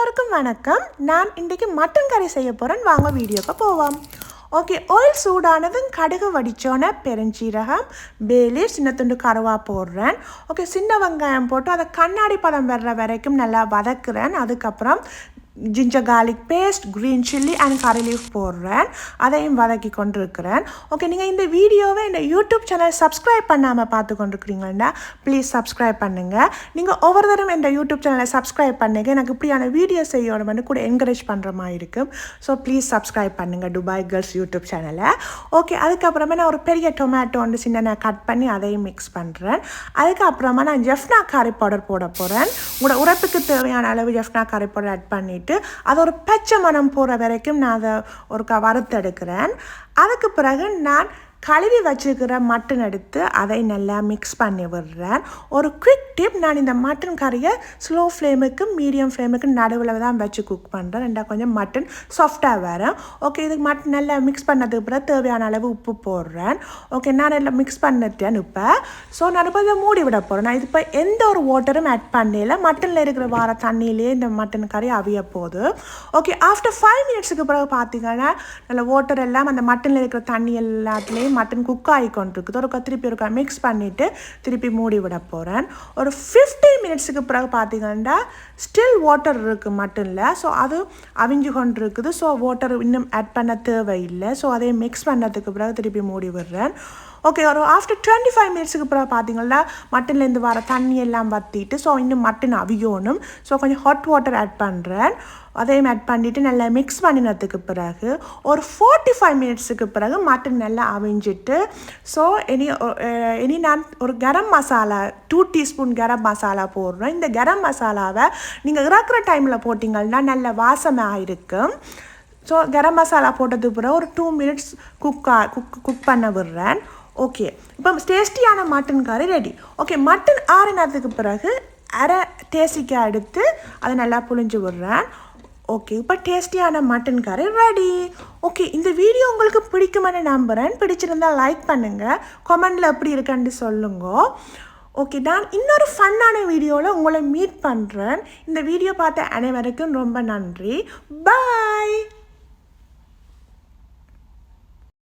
எல்லோருக்கும் வணக்கம். நான் இன்றைக்கு மட்டன் கறி செய்ய போகிறேன். வாங்க வீடியோக்கு போவோம். ஓகே, ஆயில் சூடானதும் கடுகு வடித்தோன்னே பெருஞ்சீரகம், பேலி, சின்ன துண்டு கருவா போடுறேன். ஓகே, சின்ன வெங்காயம் போட்டு அதை கண்ணாடி பதம் வர்ற வரைக்கும் நல்லா வதக்குறேன். அதுக்கப்புறம் ginger garlic paste, green chilli and curry leaf போடுறேன். அதையும் வதக்கி கொண்டிருக்கிறேன். ஓகே, நீங்கள் இந்த வீடியோவை இந்த யூடியூப் சேனல் சப்ஸ்கிரைப் பண்ணாமல் பார்த்து கொண்டிருக்கிறீங்களா, ப்ளீஸ் சப்ஸ்கிரைப் பண்ணுங்கள். நீங்கள் ஒவ்வொரு தரம் இந்த யூடியூப் சேனலை சப்ஸ்கிரைப் பண்ணுங்க எனக்கு இப்படியான வீடியோ செய்யணும்னு கூட என்கரேஜ் பண்ணுற மாதிரி இருக்கும். ஸோ ப்ளீஸ் சப்ஸ்கிரைப் பண்ணுங்கள் துபாய் கேர்ள்ஸ் யூடியூப் சேனலை. ஓகே, அதுக்கப்புறமா நான் ஒரு பெரிய டொமேட்டோ வந்து சின்ன கட் பண்ணி அதையும் மிக்ஸ் பண்ணுறேன். அதுக்கப்புறமா நான் ஜெஃப்னா கறி பவுடர் போட போகிறேன். உங்களோட உரப்புக்கு தேவையான அளவு ஜெஃப்னா கறி பவுடர் ஆட் பண்ணிவிட்டு அது ஒரு பச்சை மணம் போகிற வரைக்கும் நான் அதை ஒரு வறுத்தெடுக்கிறேன். அதுக்கு பிறகு நான் கழுவி வச்சுருக்கிற மட்டன் எடுத்து அதை நல்லா மிக்ஸ் பண்ணி விடுறேன். ஒரு குவிக் டிப், நான் இந்த மட்டன் கறியை ஸ்லோ ஃப்ளேமுக்கு மீடியம் ஃப்ளேமுக்கு நடுவில் தான் வச்சு குக் பண்ணுறேன். ரெண்டா கொஞ்சம் மட்டன் சாஃப்டாக வரும். ஓகே, இதுக்கு மட்டன் நல்லா மிக்ஸ் பண்ணதுக்கு பிறகு தேவையான அளவு உப்பு போடுறேன். ஓகே, நான் நல்லா மிக்ஸ் பண்ணிட்டேன். இப்போ நான் இப்போ இதை மூடி விட போகிறேன். நான் இது இப்போ எந்த ஒரு வாட்டரும் ஆட் பண்ணல. மட்டனில் இருக்கிற வார தண்ணியிலே இந்த மட்டன் கறி அவிய போகுது. ஓகே, ஆஃப்டர் 5 மினிட்ஸுக்கு பிறகு பார்த்தீங்கன்னா நல்ல வாட்டர் எல்லாம் அந்த மட்டனில் இருக்கிற தண்ணி எல்லாத்துலேயும் மட்டன் குக் ஆகி கொண்டிருக்குது. திருப்பி மிக்ஸ் பண்ணிவிட்டு திருப்பி மூடி விட போகிறேன். ஒரு 15 மினிட்ஸுக்கு பிறகு பார்த்தீங்கன்னா ஸ்டில் வாட்டர் இருக்குது மட்டனில். ஸோ அது அவிஞ்சு கொண்டு இருக்குது. ஸோ வாட்டர் இன்னும் ஆட் பண்ண தேவையில்லை. ஸோ அதை மிக்ஸ் பண்ணதுக்கு பிறகு திருப்பி மூடி விடுறேன். ஓகே, ஒரு ஆஃப்டர் 25 மினிட்ஸுக்கு பிறகு பார்த்தீங்கன்னா மட்டன்லேருந்து வர தண்ணி எல்லாம் வற்றிட்டு ஸோ இன்னும் மட்டன் அவியணும். ஸோ கொஞ்சம் ஹாட் வாட்டர் ஆட் பண்ணுறேன். அதையும் ஆட் பண்ணிவிட்டு நல்லா மிக்ஸ் பண்ணினதுக்கு பிறகு ஒரு 45 மினிட்ஸுக்கு பிறகு மட்டன் நல்லா அவிஞ்சிட்டு ஸோ இனி நான் ஒரு கரம் மசாலா 2 டீஸ்பூன் கரம் மசாலா போடுறேன். இந்த கரம் மசாலாவை நீங்கள் இறக்குற டைமில் போட்டிங்கன்னா நல்ல வாசமாக இருக்கும். ஸோ கரம் மசாலா போட்டதுக்கு பிறகு ஒரு 2 மினிட்ஸ் குக் பண்ண விடுறேன். ஓகே, இப்போ டேஸ்டியான மட்டன் கறி ரெடி. ஓகே, மட்டன் ஆறினதுக்கு பிறகு அரை தேசிக்காய் எடுத்து அதை நல்லா புழிஞ்சு விடுறேன். ஓகே, இப்போ டேஸ்டியான மட்டன் கறி ரெடி. ஓகே, இந்த வீடியோ உங்களுக்கு பிடிக்குமென்னு நம்புகிறேன். பிடிச்சிருந்தால் லைக் பண்ணுங்கள், கமெண்டில் எப்படி இருக்குன்னு சொல்லுங்க. ஓகே, நான் இன்னொரு ஃபன்னான வீடியோவில் உங்களை மீட் பண்ணுறேன். இந்த வீடியோ பார்த்த அனைவருக்கும் ரொம்ப நன்றி. பாய்.